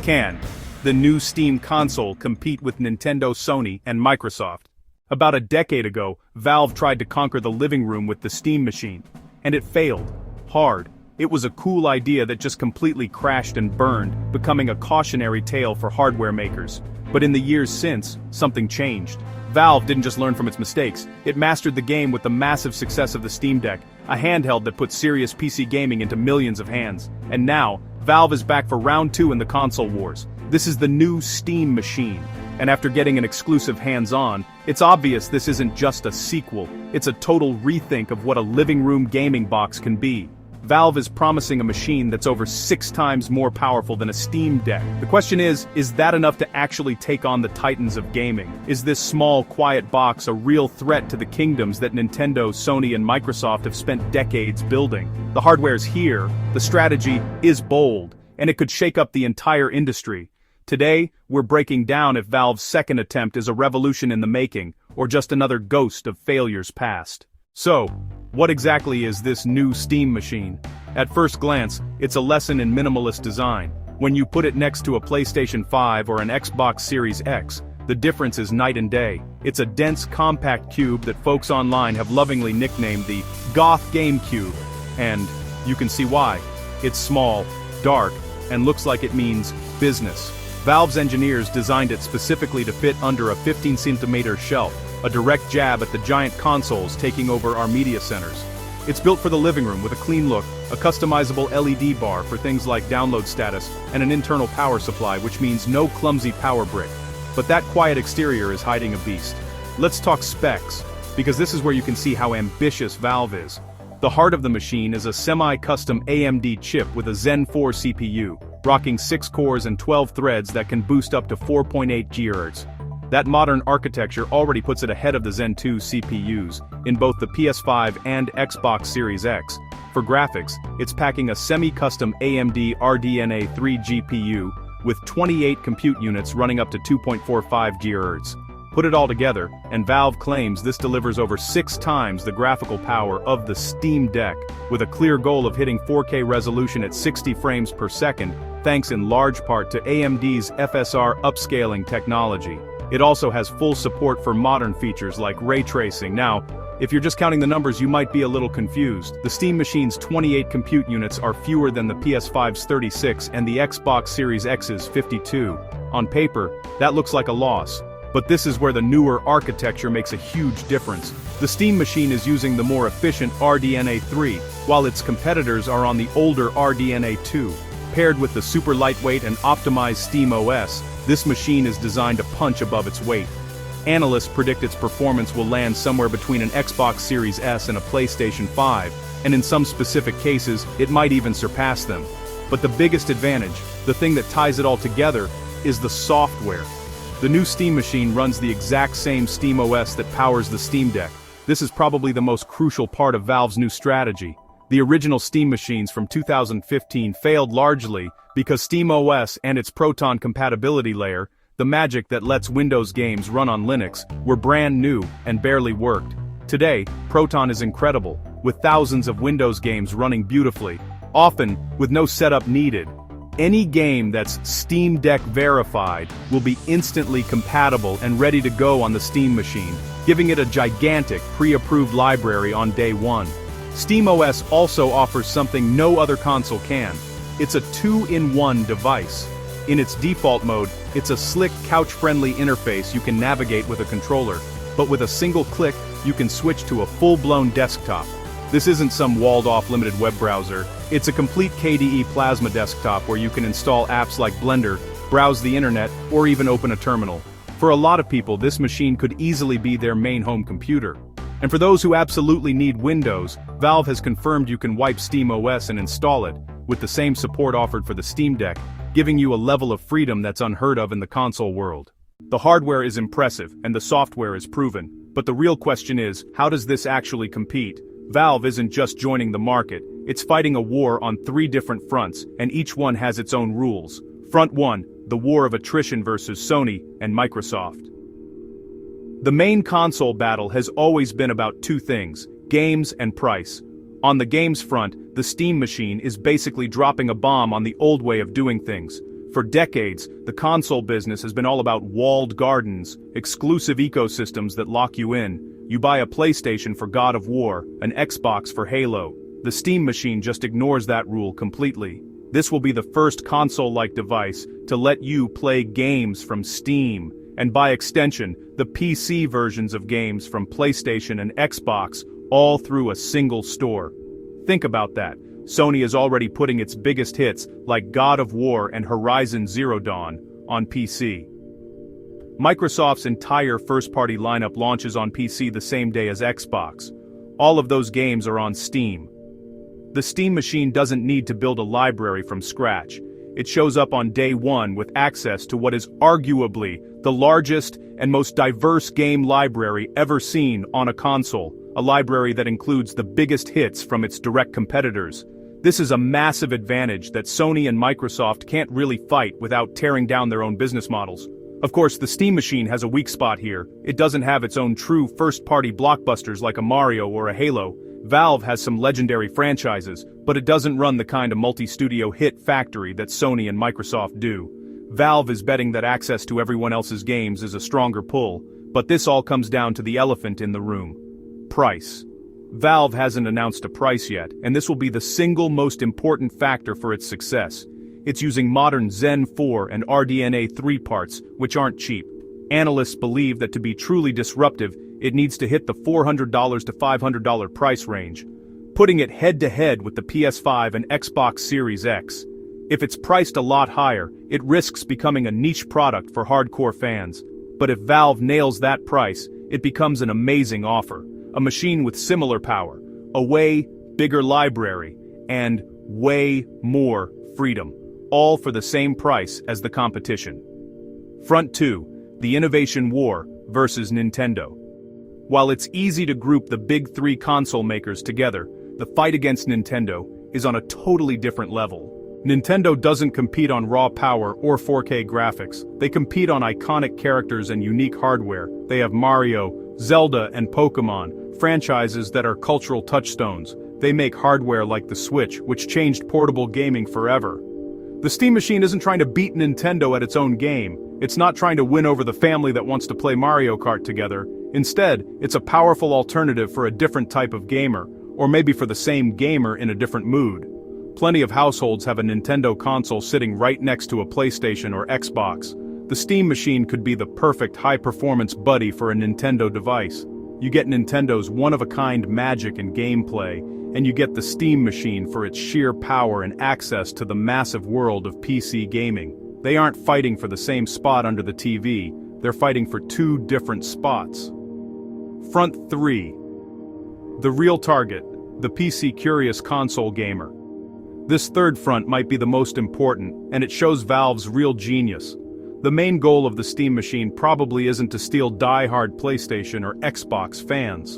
Can the new Steam console compete with Nintendo, Sony, and Microsoft? About a decade ago, Valve tried to conquer the living room with the Steam machine. And it failed. Hard. It was a cool idea that just completely crashed and burned, becoming a cautionary tale for hardware makers. But in the years since, something changed. Valve didn't just learn from its mistakes, it mastered the game with the massive success of the Steam Deck, a handheld that put serious PC gaming into millions of hands. And now, Valve is back for round 2 in the console wars. This is the new Steam machine. And after getting an exclusive hands-on, it's obvious this isn't just a sequel, it's a total rethink of what a living room gaming box can be. Valve is promising a machine that's over 6 times more powerful than a Steam Deck. The question is that enough to actually take on the titans of gaming? Is this small, quiet box a real threat to the kingdoms that Nintendo, Sony, and Microsoft have spent decades building? The hardware's here, the strategy is bold, and it could shake up the entire industry. Today, we're breaking down if Valve's second attempt is a revolution in the making, or just another ghost of failures past. So, what exactly is this new Steam machine? At first glance, it's a lesson in minimalist design. When you put it next to a PlayStation 5 or an Xbox Series X, the difference is night and day. It's a dense, compact cube that folks online have lovingly nicknamed the Goth Game Cube. And you can see why. It's small, dark, and looks like it means business. Valve's engineers designed it specifically to fit under a 15-centimeter shelf, a direct jab at the giant consoles taking over our media centers. It's built for the living room with a clean look, a customizable LED bar for things like download status, and an internal power supply, which means no clumsy power brick. But that quiet exterior is hiding a beast. Let's talk specs, because this is where you can see how ambitious Valve is. The heart of the machine is a semi-custom AMD chip with a Zen 4 CPU, rocking 6 cores and 12 threads that can boost up to 4.8 GHz. That modern architecture already puts it ahead of the Zen 2 CPUs, in both the PS5 and Xbox Series X. For graphics, it's packing a semi-custom AMD RDNA 3 GPU, with 28 compute units running up to 2.45 GHz. Put it all together, and Valve claims this delivers over 6 times the graphical power of the Steam Deck, with a clear goal of hitting 4K resolution at 60 frames per second, thanks in large part to AMD's FSR upscaling technology. It also has full support for modern features like ray tracing. Now, if you're just counting the numbers, you might be a little confused. The Steam machine's 28 compute units are fewer than the PS5's 36 and the Xbox Series X's 52. On paper, that looks like a loss. But this is where the newer architecture makes a huge difference. The Steam machine is using the more efficient RDNA 3, while its competitors are on the older RDNA 2. Paired with the super lightweight and optimized SteamOS, this machine is designed to punch above its weight. Analysts predict its performance will land somewhere between an Xbox Series S and a PlayStation 5, and in some specific cases, it might even surpass them. But the biggest advantage, the thing that ties it all together, is the software. The new Steam machine runs the exact same SteamOS that powers the Steam Deck. This is probably the most crucial part of Valve's new strategy. The original Steam machines from 2015 failed largely because SteamOS and its Proton compatibility layer, the magic that lets Windows games run on Linux, were brand new and barely worked. Today, Proton is incredible, with thousands of Windows games running beautifully, often with no setup needed. Any game that's Steam Deck verified will be instantly compatible and ready to go on the Steam machine, giving it a gigantic pre-approved library on day one. SteamOS also offers something no other console can. It's a 2-in-1 device. In its default mode, it's a slick, couch-friendly interface you can navigate with a controller, but with a single click, you can switch to a full-blown desktop. This isn't some walled-off limited web browser, it's a complete KDE Plasma desktop where you can install apps like Blender, browse the internet, or even open a terminal. For a lot of people, this machine could easily be their main home computer. And for those who absolutely need Windows, Valve has confirmed you can wipe SteamOS and install it, with the same support offered for the Steam Deck, giving you a level of freedom that's unheard of in the console world. The hardware is impressive, and the software is proven, but the real question is, how does this actually compete? Valve isn't just joining the market, it's fighting a war on 3 different fronts, and each one has its own rules. Front 1, the war of attrition versus Sony and Microsoft. The main console battle has always been about 2 things, games and price. On the games front, the Steam machine is basically dropping a bomb on the old way of doing things. For decades, the console business has been all about walled gardens, exclusive ecosystems that lock you in. You buy a PlayStation for God of War, an Xbox for Halo. The Steam machine just ignores that rule completely. This will be the first console-like device to let you play games from Steam, and by extension, the PC versions of games from PlayStation and Xbox, all through a single store. Think about that. Sony is already putting its biggest hits, like God of War and Horizon Zero Dawn, on PC. Microsoft's entire first-party lineup launches on PC the same day as Xbox. All of those games are on Steam. The Steam machine doesn't need to build a library from scratch. It shows up on day one with access to what is arguably the largest and most diverse game library ever seen on a console, a library that includes the biggest hits from its direct competitors. This is a massive advantage that Sony and Microsoft can't really fight without tearing down their own business models. Of course, the Steam machine has a weak spot here. It doesn't have its own true first-party blockbusters like a Mario or a Halo. Valve has some legendary franchises, but it doesn't run the kind of multi-studio hit factory that Sony and Microsoft do. Valve is betting that access to everyone else's games is a stronger pull, but this all comes down to the elephant in the room: price. Valve hasn't announced a price yet, and this will be the single most important factor for its success. It's using modern Zen 4 and RDNA 3 parts, which aren't cheap. Analysts believe that to be truly disruptive, it needs to hit the $400 to $500 price range, putting it head-to-head with the PS5 and Xbox Series X. If it's priced a lot higher, it risks becoming a niche product for hardcore fans. But if Valve nails that price, it becomes an amazing offer. A machine with similar power, a way bigger library, and way more freedom, all for the same price as the competition. Front 2, the innovation war versus Nintendo. While it's easy to group the big three console makers together, the fight against Nintendo is on a totally different level. Nintendo doesn't compete on raw power or 4K graphics. They compete on iconic characters and unique hardware. They have Mario, Zelda, and Pokemon, franchises that are cultural touchstones. They make hardware like the Switch, which changed portable gaming forever. The Steam machine isn't trying to beat Nintendo at its own game. It's not trying to win over the family that wants to play Mario Kart together. Instead, it's a powerful alternative for a different type of gamer, or maybe for the same gamer in a different mood. Plenty of households have a Nintendo console sitting right next to a PlayStation or Xbox. The Steam machine could be the perfect high-performance buddy for a Nintendo device. You get Nintendo's one-of-a-kind magic and gameplay, and you get the Steam machine for its sheer power and access to the massive world of PC gaming. They aren't fighting for the same spot under the TV, they're fighting for two different spots. Front 3. The real target, the PC-curious console gamer. This third front might be the most important, and it shows Valve's real genius. The main goal of the Steam machine probably isn't to steal die-hard PlayStation or Xbox fans.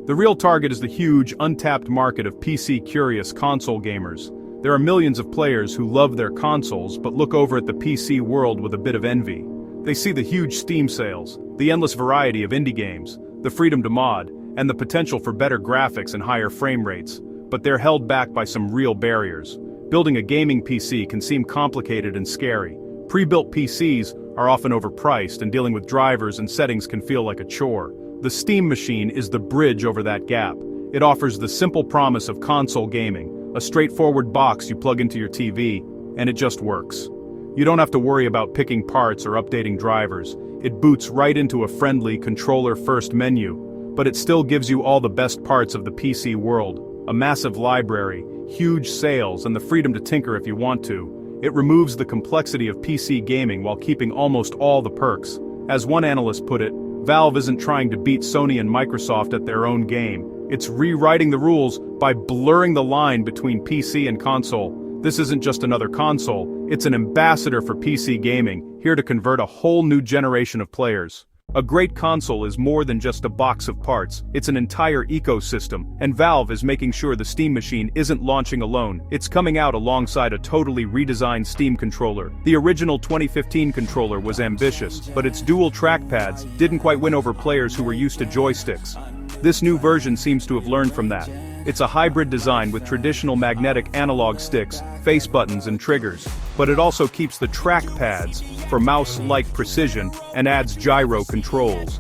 The real target is the huge, untapped market of PC-curious console gamers. There are millions of players who love their consoles but look over at the PC world with a bit of envy. They see the huge Steam sales, the endless variety of indie games, the freedom to mod, and the potential for better graphics and higher frame rates, but they're held back by some real barriers. Building a gaming PC can seem complicated and scary. Pre-built PCs are often overpriced, and dealing with drivers and settings can feel like a chore. The Steam machine is the bridge over that gap. It offers the simple promise of console gaming, a straightforward box you plug into your TV, and it just works. You don't have to worry about picking parts or updating drivers. It boots right into a friendly controller-first menu, but it still gives you all the best parts of the PC world: a massive library, huge sales, and the freedom to tinker if you want to. It removes the complexity of PC gaming while keeping almost all the perks. As one analyst put it, Valve isn't trying to beat Sony and Microsoft at their own game. It's rewriting the rules by blurring the line between PC and console. This isn't just another console, it's an ambassador for PC gaming, here to convert a whole new generation of players. A great console is more than just a box of parts, it's an entire ecosystem, and Valve is making sure the Steam machine isn't launching alone. It's coming out alongside a totally redesigned Steam controller. The original 2015 controller was ambitious, but its dual trackpads didn't quite win over players who were used to joysticks. This new version seems to have learned from that. It's a hybrid design with traditional magnetic analog sticks, face buttons and triggers, but it also keeps the track pads for mouse-like precision and adds gyro controls.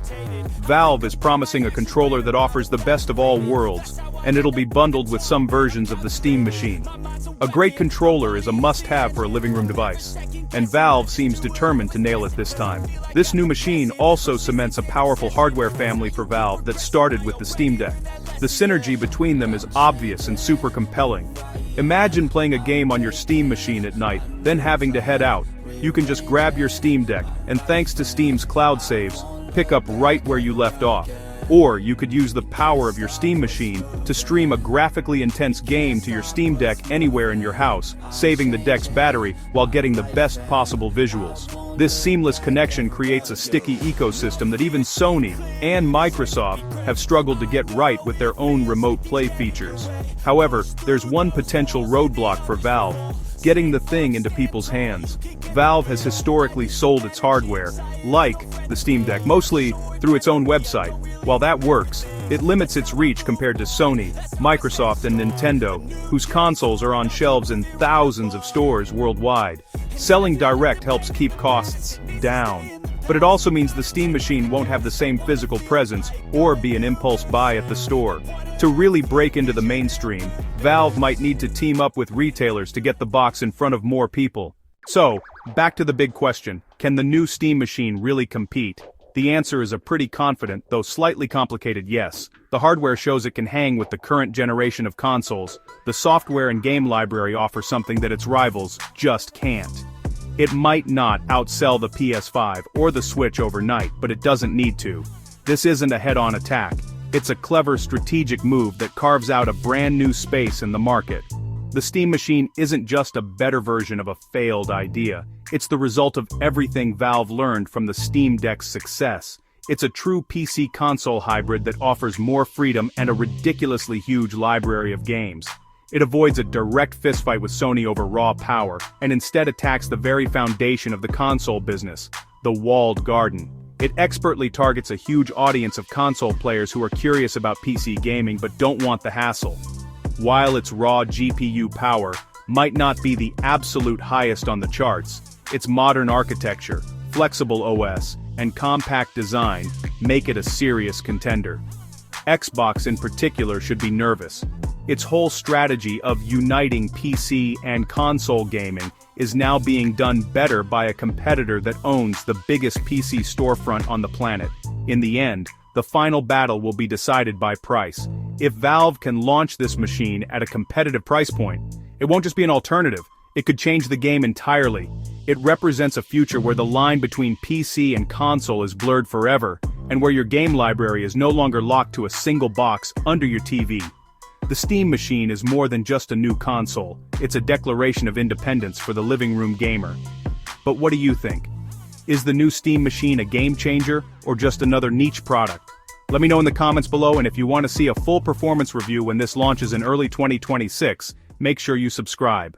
Valve is promising a controller that offers the best of all worlds, and it'll be bundled with some versions of the Steam machine. A great controller is a must-have for a living room device, and Valve seems determined to nail it this time. This new machine also cements a powerful hardware family for Valve that started with the Steam Deck. The synergy between them is obvious and super compelling. Imagine playing a game on your Steam machine at night, then having to head out. You can just grab your Steam Deck, and thanks to Steam's cloud saves, pick up right where you left off. Or you could use the power of your Steam machine to stream a graphically intense game to your Steam Deck anywhere in your house, saving the deck's battery while getting the best possible visuals. This seamless connection creates a sticky ecosystem that even Sony and Microsoft have struggled to get right with their own remote play features. However, there's one potential roadblock for Valve: getting the thing into people's hands. Valve has historically sold its hardware, like the Steam Deck, mostly through its own website. While that works, it limits its reach compared to Sony, Microsoft and Nintendo, whose consoles are on shelves in thousands of stores worldwide. Selling direct helps keep costs down, but it also means the Steam machine won't have the same physical presence or be an impulse buy at the store. To really break into the mainstream, Valve might need to team up with retailers to get the box in front of more people. So, back to the big question: can the new Steam machine really compete? The answer is a pretty confident, though slightly complicated yes. The hardware shows it can hang with the current generation of consoles. The software and game library offer something that its rivals just can't. It might not outsell the PS5 or the Switch overnight, but it doesn't need to. This isn't a head-on attack. It's a clever strategic move that carves out a brand new space in the market. The Steam machine isn't just a better version of a failed idea. It's the result of everything Valve learned from the Steam Deck's success. It's a true PC-console hybrid that offers more freedom and a ridiculously huge library of games. It avoids a direct fistfight with Sony over raw power, and instead attacks the very foundation of the console business, the walled garden. It expertly targets a huge audience of console players who are curious about PC gaming but don't want the hassle. While its raw GPU power might not be the absolute highest on the charts, its modern architecture, flexible OS, and compact design make it a serious contender. Xbox in particular should be nervous. Its whole strategy of uniting PC and console gaming is now being done better by a competitor that owns the biggest PC storefront on the planet. In the end, the final battle will be decided by price. If Valve can launch this machine at a competitive price point, it won't just be an alternative, it could change the game entirely. It represents a future where the line between PC and console is blurred forever, and where your game library is no longer locked to a single box under your TV. The Steam machine is more than just a new console, it's a declaration of independence for the living room gamer. But what do you think? Is the new Steam machine a game changer, or just another niche product? Let me know in the comments below, and if you want to see a full performance review when this launches in early 2026, make sure you subscribe.